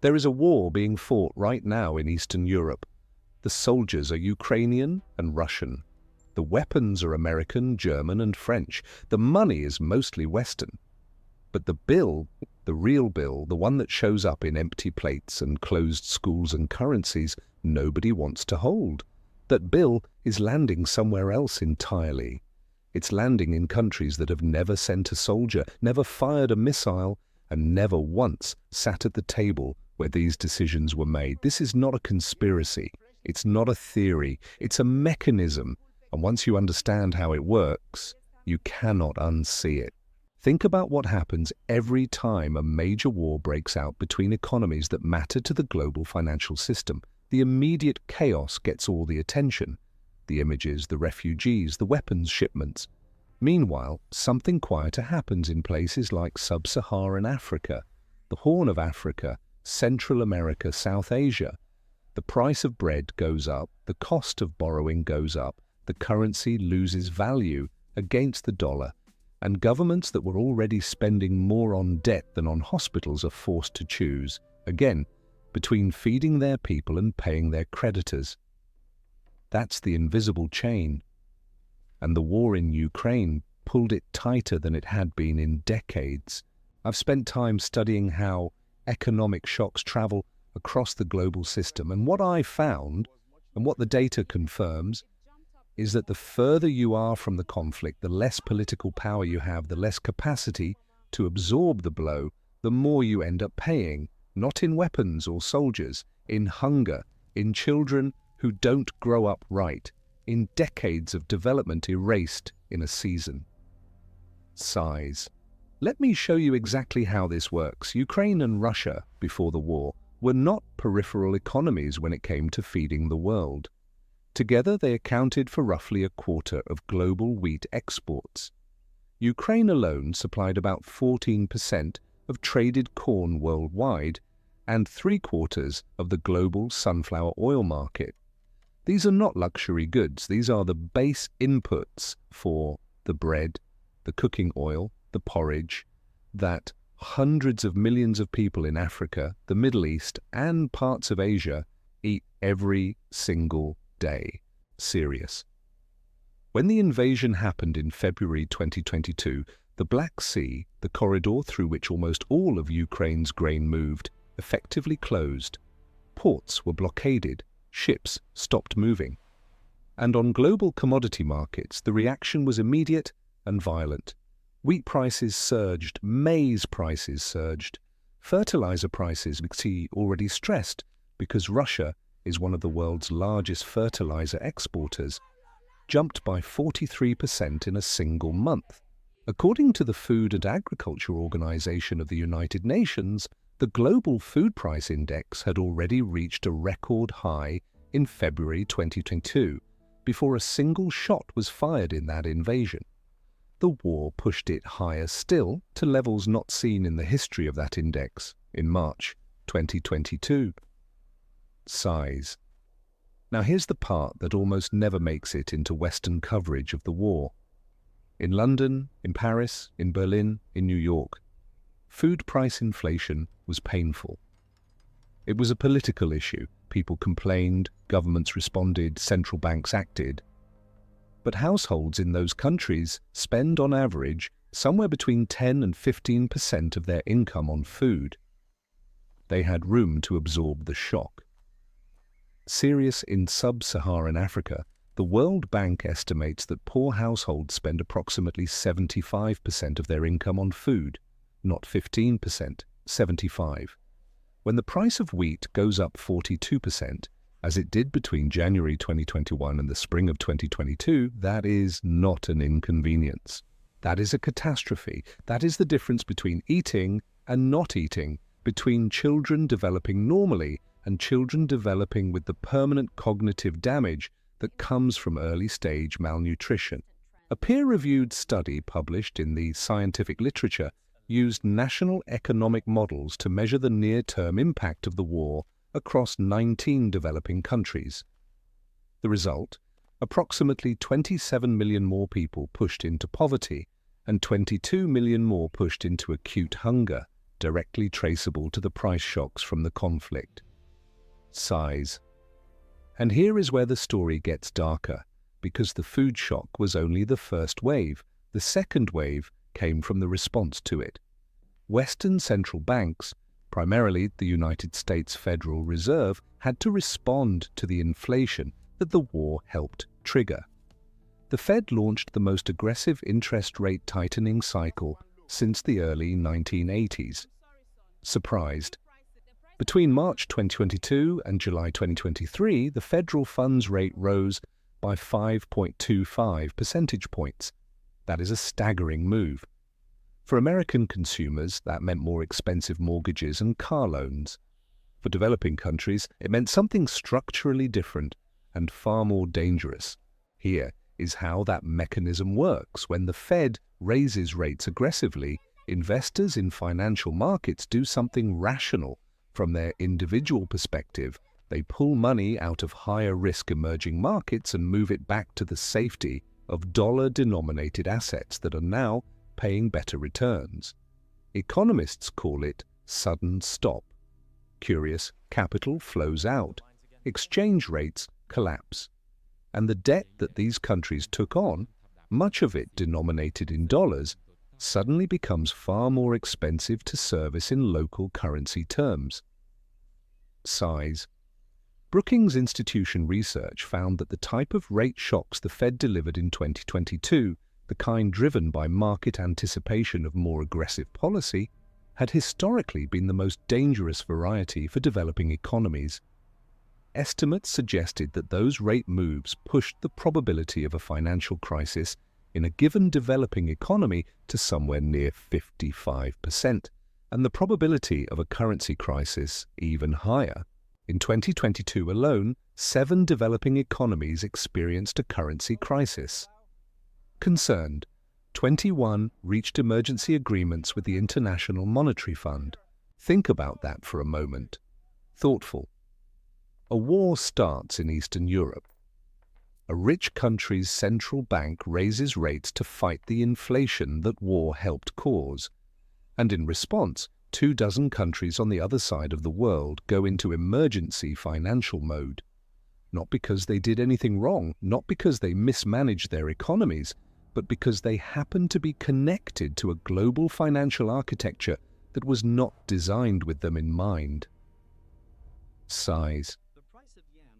There is a war being fought right now in Eastern Europe. The soldiers are Ukrainian and Russian. The weapons are American, German, and French. The money is mostly Western. But the bill, the real bill, the one that shows up in empty plates and closed schools and currencies, nobody wants to hold. That bill is landing somewhere else entirely. It's landing in countries that have never sent a soldier, never fired a missile, and never once sat at the table where these decisions were made. This is not a conspiracy. It's not a theory. It's a mechanism. And once you understand how it works, you cannot unsee it. Think about what happens every time a major war breaks out between economies that matter to the global financial system. The immediate chaos gets all the attention. The images, the refugees, the weapons shipments. Meanwhile, something quieter happens in places like sub-Saharan Africa, the Horn of Africa, Central America, South Asia. The price of bread goes up, the cost of borrowing goes up, the currency loses value against the dollar, and governments that were already spending more on debt than on hospitals are forced to choose, again, between feeding their people and paying their creditors. That's the invisible chain. And the war in Ukraine pulled it tighter than it had been in decades. I've spent time studying how economic shocks travel across the global system, and what I found, and what the data confirms, is that the further you are from the conflict, the less political power you have, the less capacity to absorb the blow, the more you end up paying, not in weapons or soldiers, in hunger, in children who don't grow up right, in decades of development erased in a season. Size. Let me show you exactly how this works. Ukraine and Russia, before the war, were not peripheral economies when it came to feeding the world. Together they accounted for roughly a quarter of global wheat exports. Ukraine alone supplied about 14% of traded corn worldwide and 3/4 of the global sunflower oil market. These are not luxury goods. These are the base inputs for the bread, the cooking oil, the porridge, that hundreds of millions of people in Africa, the Middle East, and parts of Asia eat every single day. Serious. When the invasion happened in February 2022, the Black Sea, the corridor through which almost all of Ukraine's grain moved, effectively closed. Ports were blockaded, ships stopped moving. And on global commodity markets, the reaction was immediate and violent. Wheat prices surged, maize prices surged, fertilizer prices, already stressed because Russia is one of the world's largest fertilizer exporters, jumped by 43% in a single month. According to the Food and Agriculture Organization of the United Nations, the global food price index had already reached a record high in February 2022, before a single shot was fired in that invasion. The war pushed it higher still to levels not seen in the history of that index in March 2022. Size. Now here's the part that almost never makes it into Western coverage of the war. In London, in Paris, in Berlin, in New York, food price inflation was painful. It was a political issue. People complained, governments responded, central banks acted. But households in those countries spend on average somewhere between 10 and 15% of their income on food. They had room to absorb the shock. Serious in sub-Saharan Africa, the World Bank estimates that poor households spend approximately 75% of their income on food, not 15%, 75%. When the price of wheat goes up 42%, as it did between January 2021 and the spring of 2022, that is not an inconvenience. That is a catastrophe. That is the difference between eating and not eating, between children developing normally and children developing with the permanent cognitive damage that comes from early-stage malnutrition. A peer-reviewed study published in the scientific literature used national economic models to measure the near-term impact of the war across 19 developing countries. The result? Approximately 27 million more people pushed into poverty and 22 million more pushed into acute hunger. directly traceable to the price shocks from the conflict. Size. And here is where the story gets darker, because the food shock was only the first wave. The second wave came from the response to it. Western central banks, primarily the United States Federal Reserve, had to respond to the inflation that the war helped trigger. The Fed launched the most aggressive interest rate tightening cycle since the early 1980s. Surprised? Between March 2022 and July 2023, the federal funds rate rose by 5.25 percentage points. That is a staggering move. For American consumers, that meant more expensive mortgages and car loans. For developing countries, it meant something structurally different and far more dangerous. Here is how that mechanism works. When the Fed raises rates aggressively, investors in financial markets do something rational. From their individual perspective, they pull money out of higher-risk emerging markets and move it back to the safety of dollar-denominated assets that are now paying better returns. Economists call it sudden stop. Curious, capital flows out, exchange rates collapse, and the debt that these countries took on, much of it denominated in dollars, suddenly becomes far more expensive to service in local currency terms. Size. Brookings Institution research found that the type of rate shocks the Fed delivered in 2022, the kind driven by market anticipation of more aggressive policy, had historically been the most dangerous variety for developing economies. Estimates suggested that those rate moves pushed the probability of a financial crisis in a given developing economy to somewhere near 55%, and the probability of a currency crisis even higher. In 2022 alone, 7 developing economies experienced a currency crisis. Concerned, 21 reached emergency agreements with the International Monetary Fund. Think about that for a moment. Thoughtful. A war starts in Eastern Europe. A rich country's central bank raises rates to fight the inflation that war helped cause. And in response, 24 countries on the other side of the world go into emergency financial mode. Not because they did anything wrong, not because they mismanaged their economies, but because they happen to be connected to a global financial architecture that was not designed with them in mind. Size.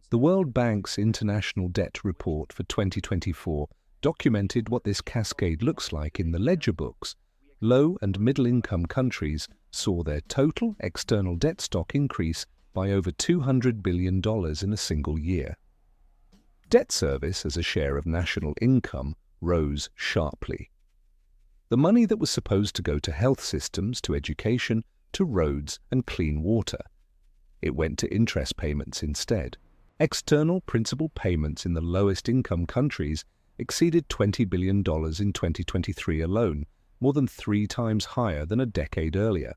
The World Bank's International Debt Report for 2024 documented what this cascade looks like in the ledger books. Low- and middle-income countries saw their total external debt stock increase by over $200 billion in a single year. Debt service as a share of national income rose sharply. The money that was supposed to go to health systems, to education, to roads and clean water, it went to interest payments instead. External principal payments in the lowest income countries exceeded $20 billion in 2023 alone, more than 3 times higher than a decade earlier.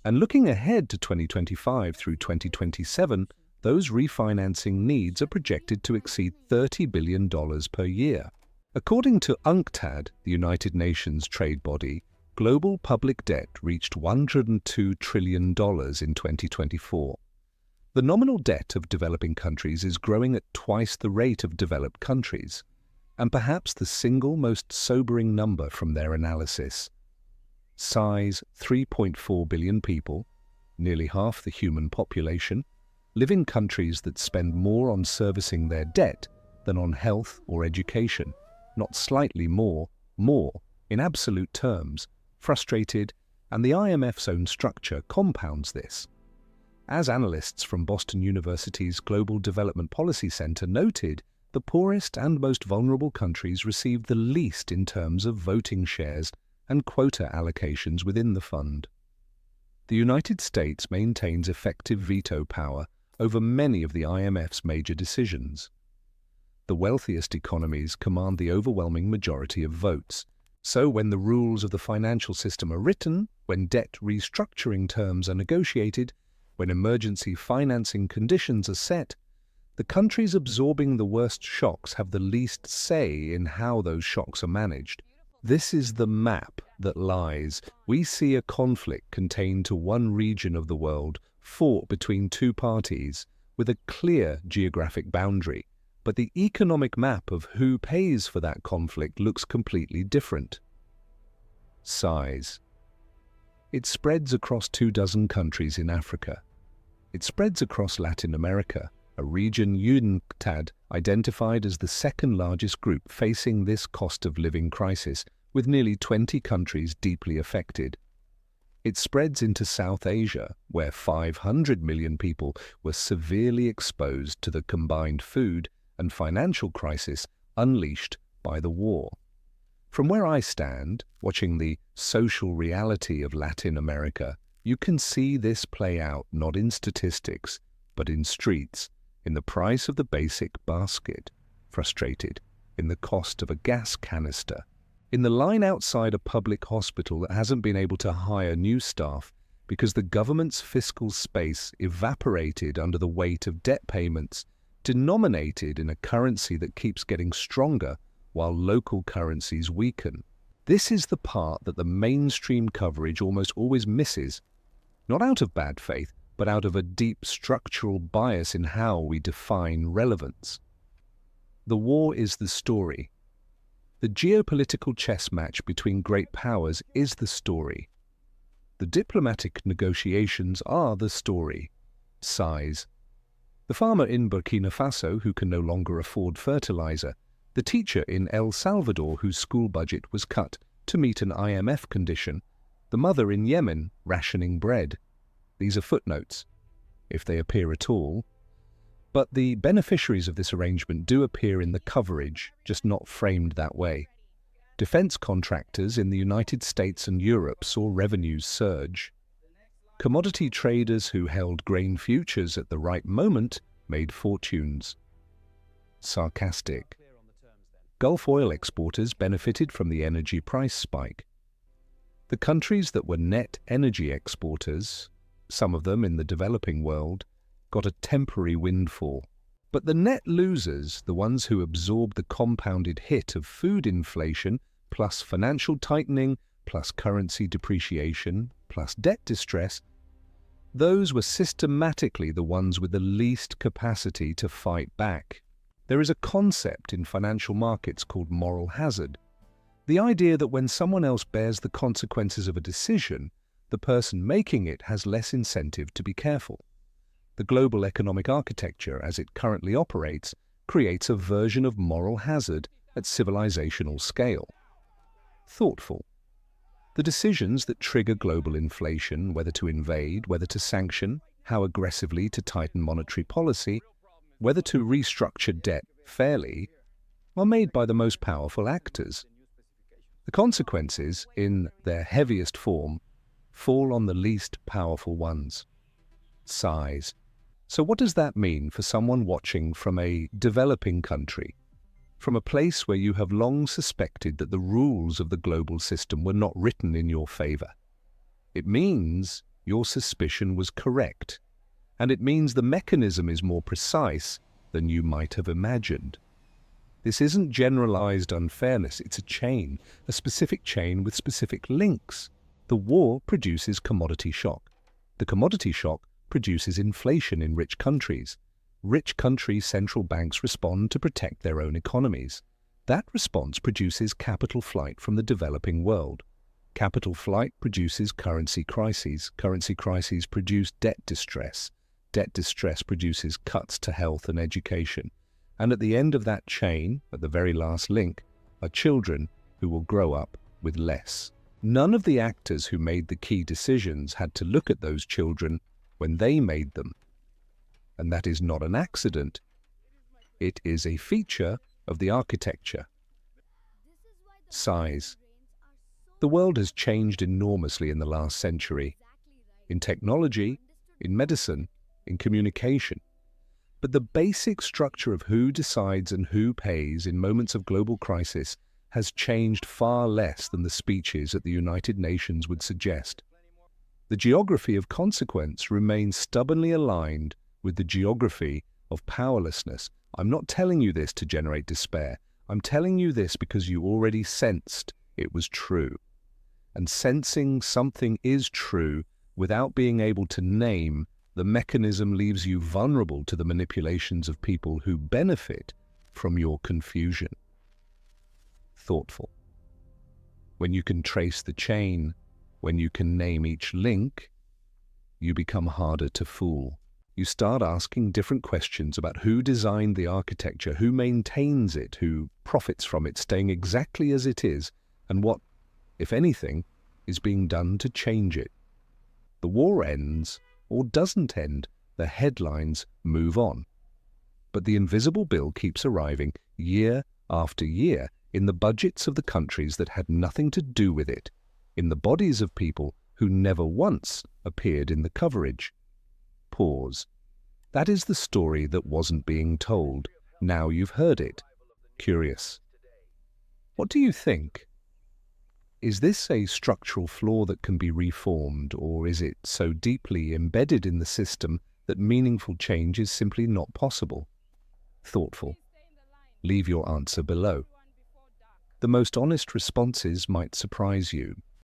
And looking ahead to 2025 through 2027, those refinancing needs are projected to exceed $30 billion per year. According to UNCTAD, the United Nations trade body, global public debt reached $102 trillion in 2024. The nominal debt of developing countries is growing at twice the rate of developed countries, and perhaps the single most sobering number from their analysis. Size: 3.4 billion people, nearly half the human population, live in countries that spend more on servicing their debt than on health or education, not slightly more, in absolute terms. Frustrated, and the IMF's own structure compounds this. As analysts from Boston University's Global Development Policy Center noted, the poorest and most vulnerable countries received the least in terms of voting shares and quota allocations within the fund. The United States maintains effective veto power over many of the IMF's major decisions. The wealthiest economies command the overwhelming majority of votes. So when the rules of the financial system are written, when debt restructuring terms are negotiated, when emergency financing conditions are set, the countries absorbing the worst shocks have the least say in how those shocks are managed. This is the map that lies. We see a conflict contained to one region of the world, fought between two parties, with a clear geographic boundary. But the economic map of who pays for that conflict looks completely different. Size. It spreads across 24 countries in Africa. It spreads across Latin America, a region UNCTAD identified as the second largest group facing this cost of living crisis, with nearly 20 countries deeply affected. It spreads into South Asia, where 500 million people were severely exposed to the combined food and financial crisis unleashed by the war. From where I stand, watching the social reality of Latin America, you can see this play out not in statistics, but in streets, in the price of the basic basket, frustrated, in the cost of a gas canister, in the line outside a public hospital that hasn't been able to hire new staff because the government's fiscal space evaporated under the weight of debt payments denominated in a currency that keeps getting stronger while local currencies weaken. This is the part that the mainstream coverage almost always misses, not out of bad faith, but out of a deep structural bias in how we define relevance. The war is the story. The geopolitical chess match between great powers is the story. The diplomatic negotiations are the story. Size. The farmer in Burkina Faso who can no longer afford fertilizer, the teacher in El Salvador whose school budget was cut to meet an IMF condition, the mother in Yemen rationing bread. These are footnotes, if they appear at all. But the beneficiaries of this arrangement do appear in the coverage, just not framed that way. Defense contractors in the United States and Europe saw revenues surge. Commodity traders who held grain futures at the right moment made fortunes. Sarcastic. Gulf oil exporters benefited from the energy price spike. The countries that were net energy exporters, some of them in the developing world, got a temporary windfall. But the net losers, the ones who absorbed the compounded hit of food inflation, plus financial tightening, plus currency depreciation, plus debt distress, those were systematically the ones with the least capacity to fight back. There is a concept in financial markets called moral hazard. The idea that when someone else bears the consequences of a decision, the person making it has less incentive to be careful. The global economic architecture, as it currently operates, creates a version of moral hazard at civilizational scale. Thoughtful. The decisions that trigger global inflation, whether to invade, whether to sanction, how aggressively to tighten monetary policy, whether to restructure debt fairly, are made by the most powerful actors. The consequences, in their heaviest form, fall on the least powerful ones. Size. So what does that mean for someone watching from a developing country, from a place where you have long suspected that the rules of the global system were not written in your favor? It means your suspicion was correct, and it means the mechanism is more precise than you might have imagined. This isn't generalized unfairness, it's a chain, a specific chain with specific links. The war produces commodity shock. The commodity shock produces inflation in rich countries. Rich countries' central banks respond to protect their own economies. That response produces capital flight from the developing world. Capital flight produces currency crises. Currency crises produce debt distress. Debt distress produces cuts to health and education. And at the end of that chain, at the very last link, are children who will grow up with less. None of the actors who made the key decisions had to look at those children when they made them. And that is not an accident. It is a feature of the architecture. Size. The world has changed enormously in the last century. In technology, in medicine, in communication. But the basic structure of who decides and who pays in moments of global crisis has changed far less than the speeches at the United Nations would suggest. The geography of consequence remains stubbornly aligned with the geography of powerlessness. I'm not telling you this to generate despair. I'm telling you this because you already sensed it was true. and sensing something is true without being able to name the mechanism leaves you vulnerable to the manipulations of people who benefit from your confusion. Thoughtful. When you can trace the chain, when you can name each link, you become harder to fool. You start asking different questions about who designed the architecture, who maintains it, who profits from it staying exactly as it is, and what, if anything, is being done to change it. The war ends, or doesn't end. The headlines move on. But the invisible bill keeps arriving year after year in the budgets of the countries that had nothing to do with it, in the bodies of people who never once appeared in the coverage. Pause. That is the story that wasn't being told. Now you've heard it. Curious. What do you think? Is this a structural flaw that can be reformed, or is it so deeply embedded in the system that meaningful change is simply not possible? Thoughtful. Leave your answer below. The most honest responses might surprise you.